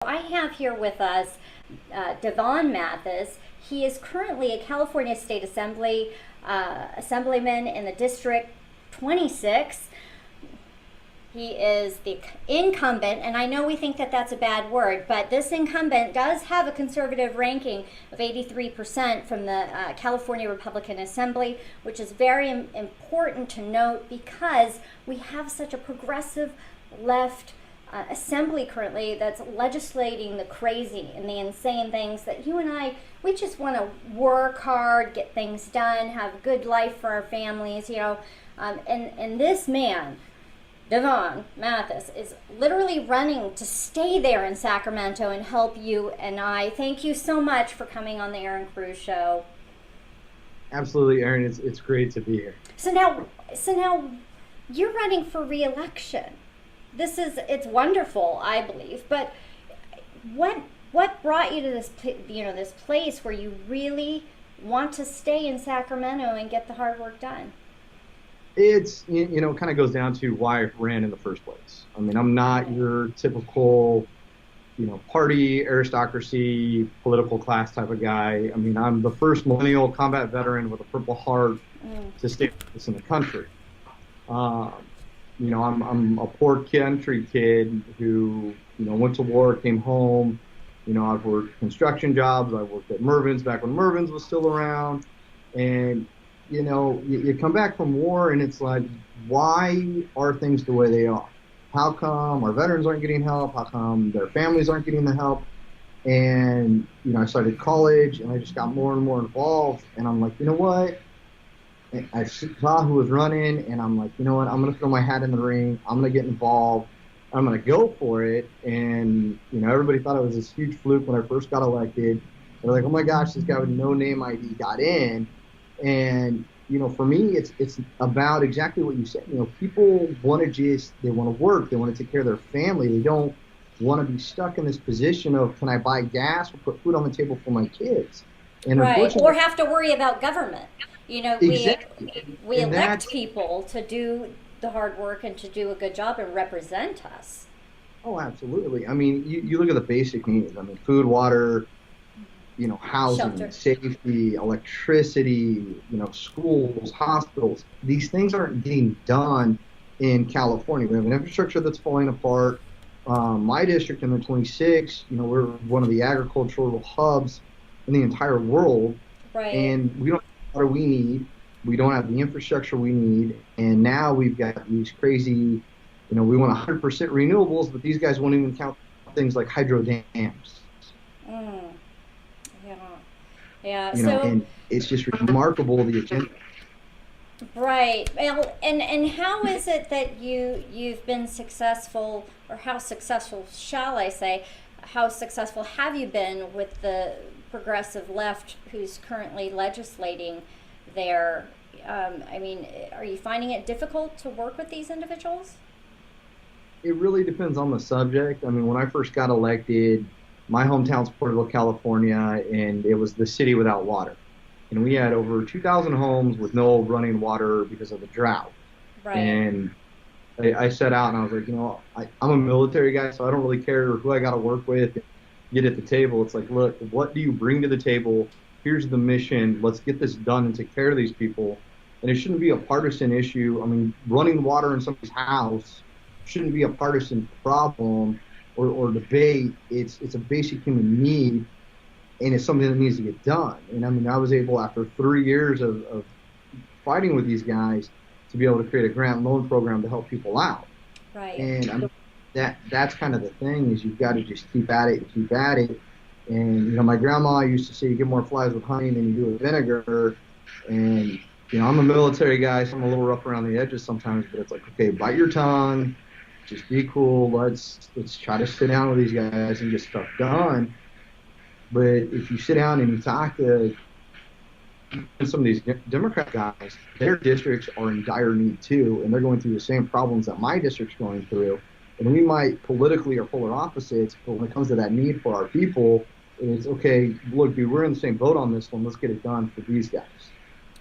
I have here with us Devon Mathis. He is currently a California State Assembly Assemblyman in the District 26. He is the incumbent, and I know we think that that's a bad word, but this incumbent does have a conservative ranking of 83% from the California Republican Assembly, which is very important to note because we have such a progressive left assembly currently that's legislating the crazy and the insane things that you and I, we just want to work hard, get things done, have a good life for our families, and this man, Devon Mathis, is literally running to stay there in Sacramento and help you and I. Thank you so much for coming on the Erin Cruz Show. Absolutely, Erin. It's great to be here. So now you're running for re-election. It's wonderful, I believe. But what brought you to this place where you really want to stay in Sacramento and get the hard work done? It's kind of goes down to why I ran in the first place. I mean, I'm not your typical party aristocracy political class type of guy. I mean, I'm the first millennial combat veteran with a Purple Heart to stay in the country. I'm a poor country kid who, went to war, came home. I've worked construction jobs. I worked at Mervyn's back when Mervyn's was still around. And, you come back from war and it's like, why are things the way they are? How come our veterans aren't getting help? How come their families aren't getting the help? And, I started college and I just got more and more involved. And I'm like, you know what? I saw who was running, and I'm like, you know what? I'm going to throw my hat in the ring. I'm going to get involved. I'm going to go for it. And, everybody thought it was this huge fluke when I first got elected. They're like, oh, my gosh, this guy with no name ID got in. And, for me, it's about exactly what you said. People want they want to work. They want to take care of their family. They don't want to be stuck in this position of, can I buy gas or put food on the table for my kids? And right, or have to worry about government. Exactly. We elect people to do the hard work and to do a good job and represent us. Oh, absolutely. I mean, you look at the basic needs. I mean, food, water, housing, shelter, safety, electricity, schools, hospitals. These things aren't getting done in California. We have an infrastructure that's falling apart. My district in the 26, we're one of the agricultural hubs in the entire world. Right. And we don't water we need, we don't have the infrastructure we need, and now we've got these crazy, we want 100% renewables, but these guys won't even count things like hydro dams. Yeah. And it's just remarkable the agenda. Right. Well, and how is it that you've been successful, or how successful shall I say? How successful have you been with the progressive left who's currently legislating there? Are you finding it difficult to work with these individuals? It really depends on the subject. I mean, when I first got elected, my hometown's Porterville, California, and it was the city without water. And we had over 2,000 homes with no running water because of the drought. Right. And I set out and I was like, I'm a military guy, so I don't really care who I got to work with, get at the table. It's like, look, what do you bring to the table? Here's the mission. Let's get this done and take care of these people. And it shouldn't be a partisan issue. I mean, running water in somebody's house shouldn't be a partisan problem or debate. It's a basic human need, and it's something that needs to get done. And I mean, I was able, after 3 years of fighting with these guys, to be able to create a grant loan program to help people out. Right. And that's kind of the thing, is you've got to just keep at it and keep at it. And, my grandma used to say you get more flies with honey than you do with vinegar. And, I'm a military guy, so I'm a little rough around the edges sometimes, but it's like, okay, bite your tongue, just be cool. Let's try to sit down with these guys and get stuff done. But if you sit down and you talk to some of these Democrat guys, their districts are in dire need too, and they're going through the same problems that my district's going through. And we might politically are polar opposites, but when it comes to that need for our people, it's okay, look, dude, we're in the same boat on this one. Let's get it done for these guys.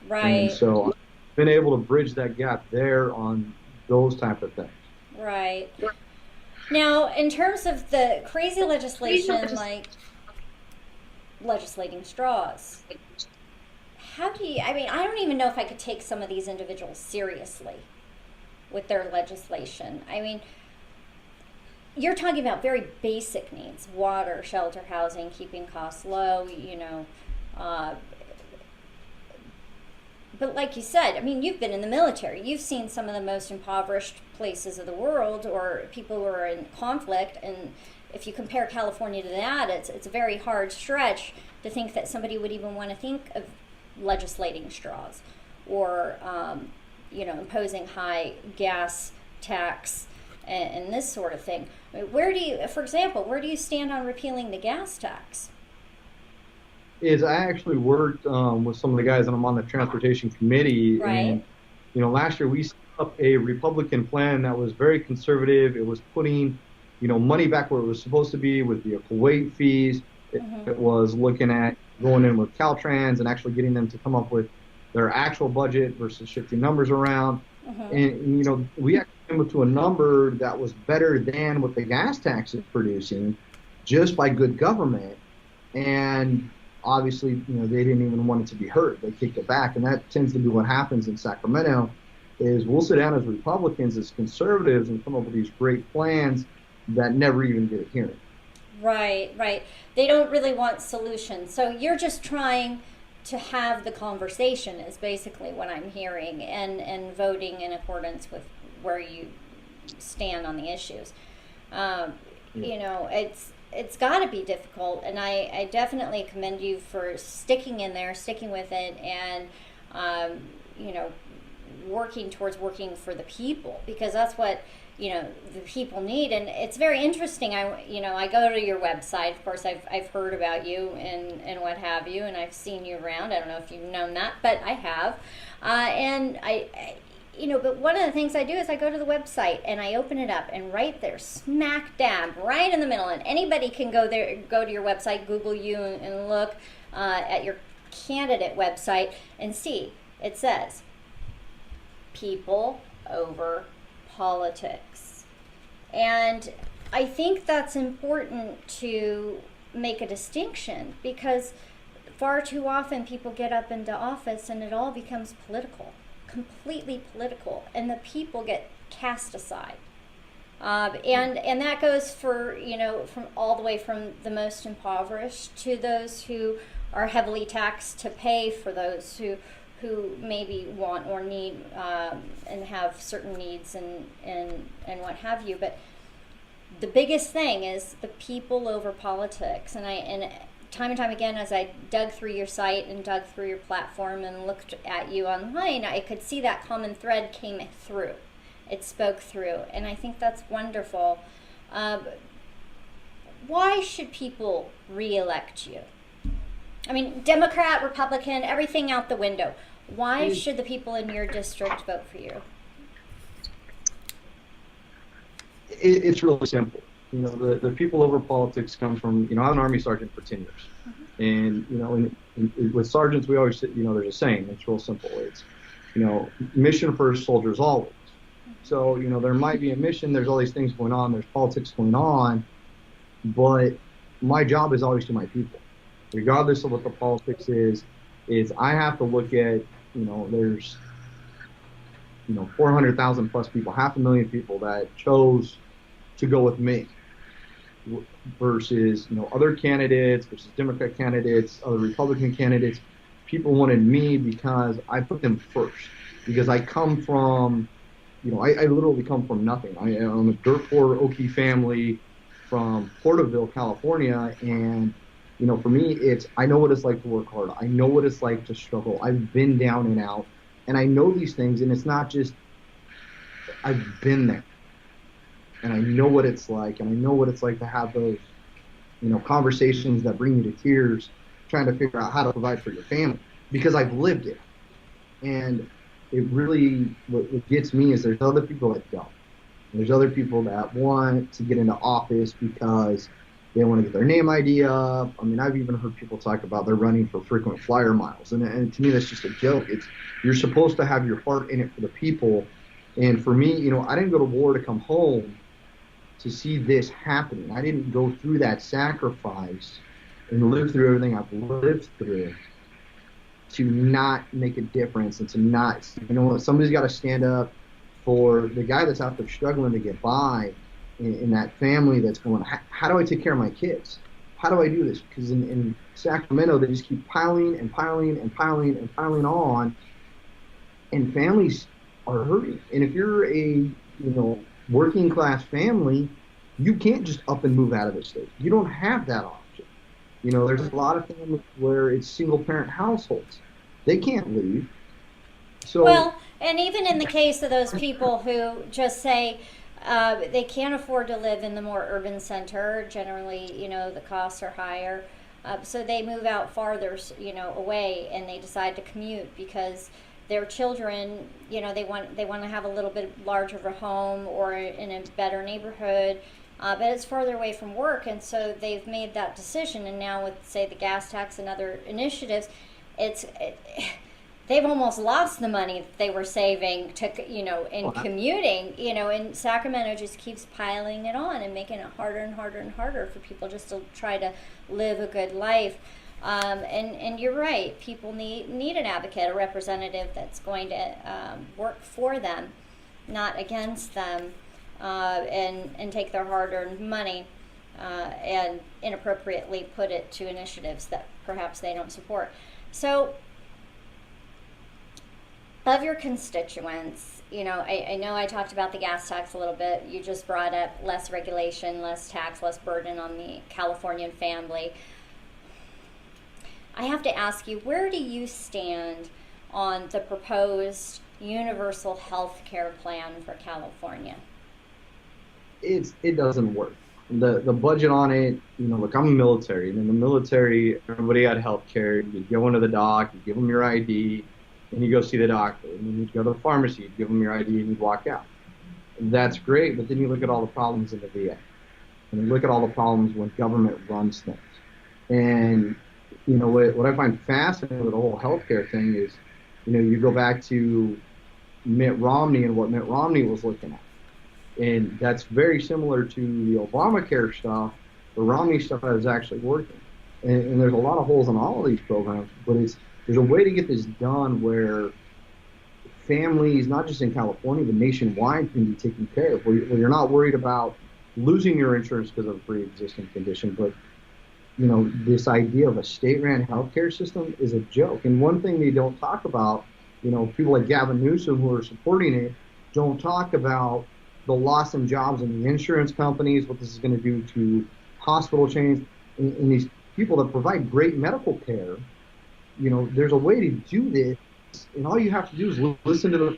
Right. And so I've been able to bridge that gap there on those type of things. Right. Now, in terms of the crazy legislation, like legislating straws, how do you, I mean, I don't even know if I could take some of these individuals seriously with their legislation. I mean, you're talking about very basic needs: water, shelter, housing, keeping costs low, but like you said, I mean, you've been in the military. You've seen some of the most impoverished places of the world, or people who are in conflict. And if you compare California to that, it's a very hard stretch to think that somebody would even want to think of legislating straws, or imposing high gas tax and this sort of thing. Where do you, for example, where do you stand on repealing the gas tax? Is I actually worked with some of the guys, and I'm on the transportation committee. Right. And last year we set up a Republican plan that was very conservative. It was putting money back where it was supposed to be with vehicle weight fees. It was looking at going in with Caltrans and actually getting them to come up with their actual budget versus shifting numbers around. And we actually came up to a number that was better than what the gas tax is producing, just by good government. And obviously, they didn't even want it to be heard. They kicked it back, and that tends to be what happens in Sacramento. Is we'll sit down as Republicans, as conservatives, and come up with these great plans that never even get a hearing. Right. They don't really want solutions. So you're just trying to have the conversation, is basically what I'm hearing, and voting in accordance with where you stand on the issues. It's got to be difficult, and I definitely commend you for sticking in there, sticking with it, and working working for the people, because that's what the people need. And it's very interesting. I go to your website. Of course, I've heard about you and what have you, and I've seen you around. I don't know if you've known that, but I have. And but one of the things I do is I go to the website and I open it up, and right there, smack dab, right in the middle, and anybody can go to your website, Google you, and look at your candidate website and see. It says, people over politics. And I think that's important to make a distinction, because far too often people get up into office and it all becomes political. Completely political, and the people get cast aside, and that goes for from all the way from the most impoverished to those who are heavily taxed to pay for those who maybe want or need and have certain needs and what have you. But the biggest thing is the people over politics, and time and time again, as I dug through your site and dug through your platform and looked at you online, I could see that common thread came through. It spoke through, and I think that's wonderful. Why should people re-elect you? I mean, Democrat, Republican, everything out the window. Why should the people in your district vote for you? It's really simple. The people over politics come from, I'm an Army sergeant for 10 years. And, with sergeants, we always, there's a saying, it's real simple. It's, mission first, soldiers always. So, there might be a mission, there's all these things going on, there's politics going on, but my job is always to my people. Regardless of what the politics is I have to look at, there's, 400,000 plus people, 500,000 people that chose to go with me versus, other candidates, versus Democrat candidates, other Republican candidates. People wanted me because I put them first, because I come from, I literally come from nothing. I'm a dirt poor Okie family from Porterville, California, and for me, I know what it's like to work hard. I know what it's like to struggle. I've been down and out, and I know these things, and it's not just, I've been there. And I know what it's like, and I know what it's like to have those, conversations that bring you to tears, trying to figure out how to provide for your family, because I've lived it. And it really, what gets me is there's other people that don't. There's other people that want to get into office because they want to get their name ID up. I mean, I've even heard people talk about they're running for frequent flyer miles. And to me, that's just a joke. You're supposed to have your heart in it for the people. And for me, I didn't go to war to come home. to see this happening. I didn't go through that sacrifice and live through everything I've lived through to not make a difference and to not, somebody's got to stand up for the guy that's out there struggling to get by in that family that's going, how do I take care of my kids? How do I do this? Because in Sacramento, they just keep piling and piling and piling and piling on, and families are hurting. And if you're a, working class family, you can't just up and move out of the state. You don't have that option. There's a lot of families where it's single parent households. They can't leave. So, well, and even in the case of those people who just say they can't afford to live in the more urban center, generally, the costs are higher. So they move out farther, away, and they decide to commute because their children, they want to have a little bit larger of a home or in a better neighborhood, but it's farther away from work, and so they've made that decision. And now with, say, the gas tax and other initiatives, they've almost lost the money that they were saving to, in commuting, and Sacramento just keeps piling it on and making it harder and harder and harder for people just to try to live a good life. And you're right, people need an advocate, a representative that's going to work for them, not against them, and take their hard-earned money and inappropriately put it to initiatives that perhaps they don't support. So, of your constituents, I know I talked about the gas tax a little bit. You just brought up less regulation, less tax, less burden on the Californian family. I have to ask you, where do you stand on the proposed universal health care plan for California? It doesn't work. The budget on it, look, I'm military, and in the military, everybody had health care. You go into the doc, you give them your ID, and you go see the doctor. And then you go to the pharmacy, you give them your ID, and you walk out. And that's great, but then you look at all the problems in the VA. And you look at all the problems when government runs things. And, what I find fascinating with the whole healthcare thing is, you go back to Mitt Romney and what Mitt Romney was looking at. And that's very similar to the Obamacare stuff. The Romney stuff is actually working. And there's a lot of holes in all of these programs, but there's a way to get this done where families, not just in California, but nationwide, can be taken care of, where you're not worried about losing your insurance because of a pre-existing condition. But, this idea of a state-ran healthcare system is a joke. And one thing they don't talk about, people like Gavin Newsom who are supporting it, don't talk about the loss in jobs in the insurance companies, what this is going to do to hospital chains, and these people that provide great medical care. There's a way to do this, and all you have to do is listen to the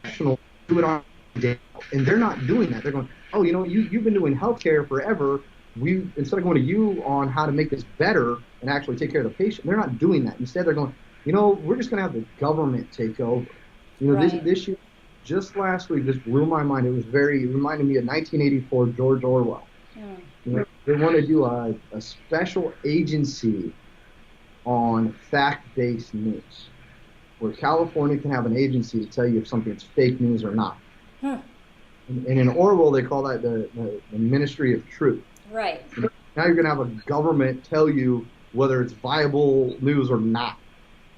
professional, do it on day, and they're not doing that. They're going, oh, you've been doing healthcare forever. Instead of going to you on how to make this better and actually take care of the patient, they're not doing that. Instead, they're going, we're just going to have the government take over. Right. This year, just last week, this blew my mind. It reminded me of 1984 George Orwell. They want to do a special agency on fact-based news, where California can have an agency to tell you if something's fake news or not. And in Orwell, they call that the Ministry of Truth. Right. Now you're going to have a government tell you whether it's viable news or not.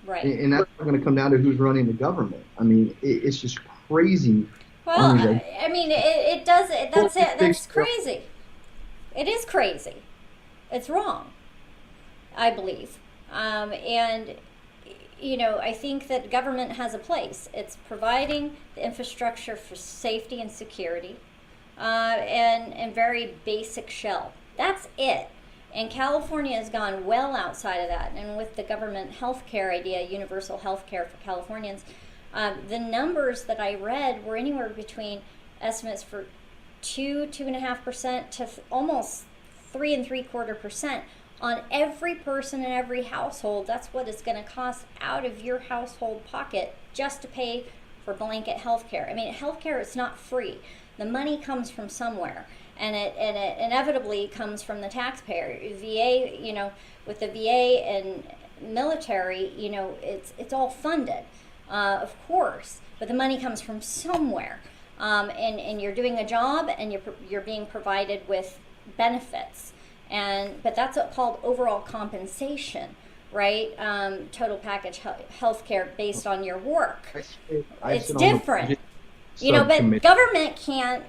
Right. And that's not going to come down to who's running the government. I mean, it's just crazy. Well, that's crazy. It is crazy. It's wrong, I believe. And, I think that government has a place. It's providing the infrastructure for safety and security, and very basic shell. That's it. And California has gone well outside of that. And with the government health care idea, universal health care for Californians, the numbers that I read were anywhere between estimates for 2.5% to almost 3.75% on every person in every household. That's what it's going to cost out of your household pocket just to pay for blanket health care. I mean, health care is not free. The money comes from somewhere, and it inevitably comes from the taxpayer. VA, with the VA and military, it's all funded, of course, but the money comes from somewhere. and you're doing a job, and you're being provided with benefits, but that's called overall compensation, right? Total package health care based on your work. It's different, but government can't.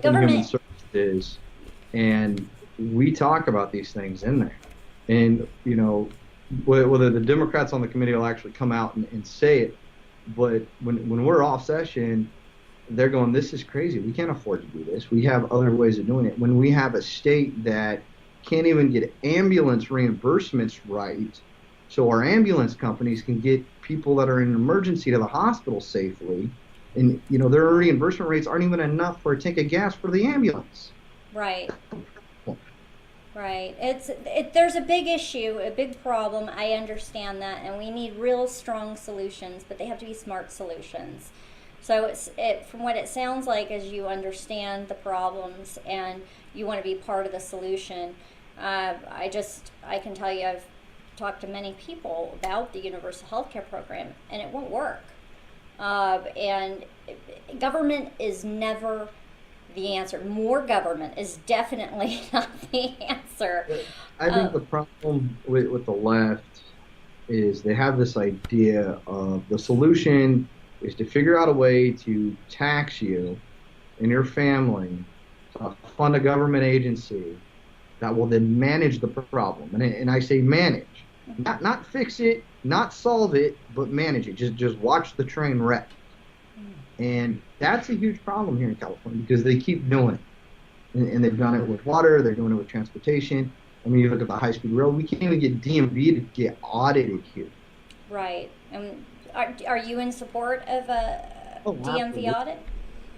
Government services, and we talk about these things in there, and whether the Democrats on the committee will actually come out and say it, but when we're off session, they're going, this is crazy. We can't afford to do this. We have other ways of doing it. When we have a state that can't even get ambulance reimbursements right, so our ambulance companies can get people that are in an emergency to the hospital safely, and their reimbursement rates aren't even enough for a tank of gas for the ambulance. Right. Right. There's a big issue, a big problem. I understand that, and we need real strong solutions, but they have to be smart solutions. So from what it sounds like, is you understand the problems and you want to be part of the solution. I can tell you, I've talked to many people about the universal health care program, and it won't work. And government is never the answer. More government is definitely not the answer. I think the problem with the left is they have this idea of the solution is to figure out a way to tax you and your family to fund a government agency that will then manage the problem. And I say manage, not fix it, not solve it, but manage it. Just watch the train wreck. And that's a huge problem here in California because they keep doing it. And they've done it with water, they're doing it with transportation. I mean, you look at the high-speed rail, we can't even get DMV to get audited here. Right. Are you in support of a DMV audit?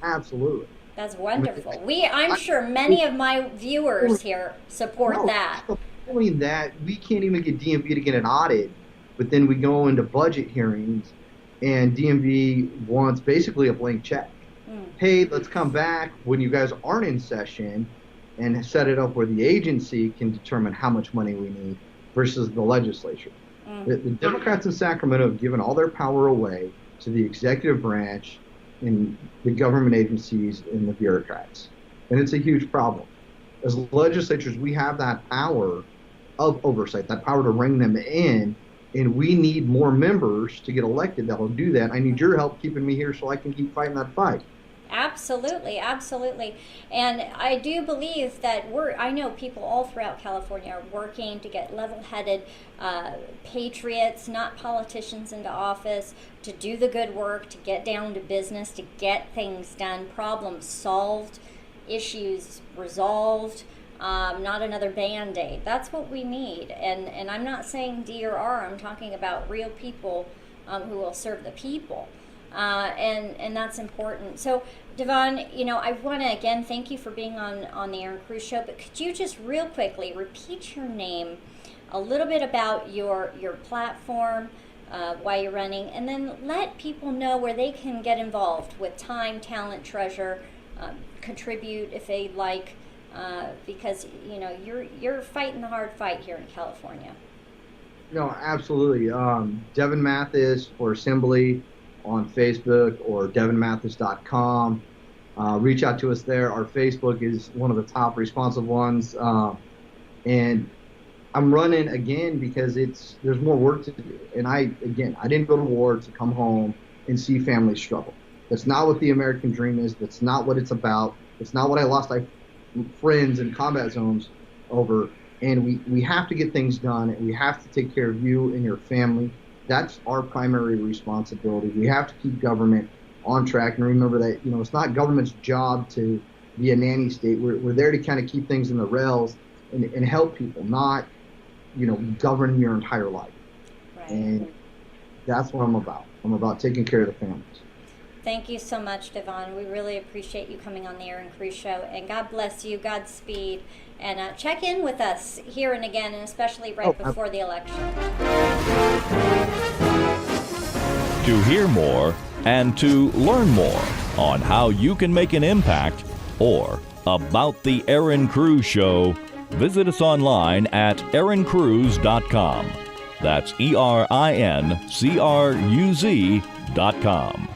Absolutely. That's wonderful. I'm sure many of my viewers here support that. Only that, we can't even get DMV to get an audit, but then we go into budget hearings and DMV wants basically a blank check. Hey, let's come back when you guys aren't in session and set it up where the agency can determine how much money we need versus the legislature. The Democrats in Sacramento have given all their power away to the executive branch and the government agencies and the bureaucrats. And it's a huge problem. As legislatures, we have that power of oversight, that power to ring them in, and we need more members to get elected that will do that. I need your help keeping me here so I can keep fighting that fight. Absolutely, absolutely. And I do believe that I know people all throughout California are working to get level-headed patriots, not politicians, into office, to do the good work, to get down to business, to get things done, problems solved, issues resolved, not another Band-Aid. That's what we need. And I'm not saying D or R, I'm talking about real people who will serve the people. And that's important. So, Devon, I want to again thank you for being on the Erin Cruz Show, but could you just real quickly repeat your name, a little bit about your platform, why you're running, and then let people know where they can get involved with time, talent, treasure, contribute if they'd like, because you're fighting the hard fight here in California. No, absolutely. Devon Mathis for Assembly on Facebook or devonmathis.com. Reach out to us there. Our Facebook is one of the top responsive ones. And I'm running again because there's more work to do. And I didn't go to war to come home and see families struggle. That's not what the American dream is. That's not what it's about. It's not what I lost my friends in combat zones over. And we have to get things done, and we have to take care of you and your family. That's our primary responsibility. We have to keep government on track, and remember that it's not government's job to be a nanny state. We're there to kind of keep things in the rails and help people, not govern your entire life. Right. And that's what I'm about. I'm about taking care of the families. Thank you so much, Devon. We really appreciate you coming on the Erin Cruz Show, and God bless you, Godspeed, and check in with us here and again, and especially right before the election. To hear more and to learn more on how you can make an impact or about the Erin Cruz Show, visit us online at erincruz.com. That's ERINCRUZ.com.